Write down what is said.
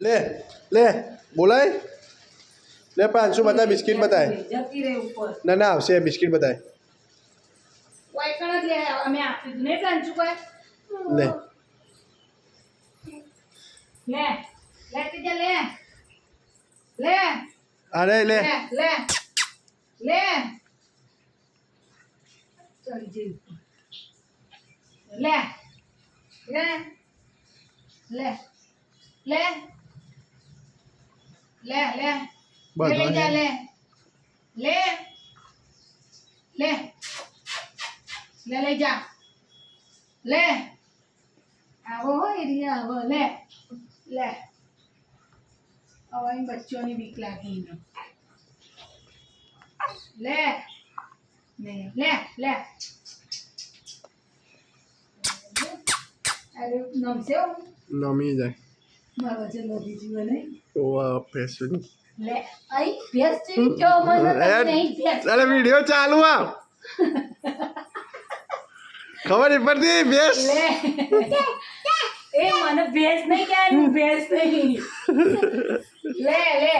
ले ले बोलाय ले 500 बता बिस्किट बताए જતી રહે ઉપર ना ना आवशे बिस्किट बताए કોઈ કણ જ લે અમે આપી દઉં ને કાંચું કોઈ ले લે લે તીજા લે લે अरे ले લે લે લે ચલ જી લે લે લે લે લે લે बस ले जा ले ले ले ले ले जा ले आवो हो एरिया आवो ले ले अब इन बच्चों ने बीक लागी ना ले नहीं ले ले अरे नम से हो नमी जाए मारो चलो दीजिए नहीं वो पैसे ले आई भैंस से क्यों मन नहीं भैंस अरे वीडियो चालू आ खबर नहीं पड़ती बेस ले ए मन भैंस नहीं क्या भैंस नहीं ले ले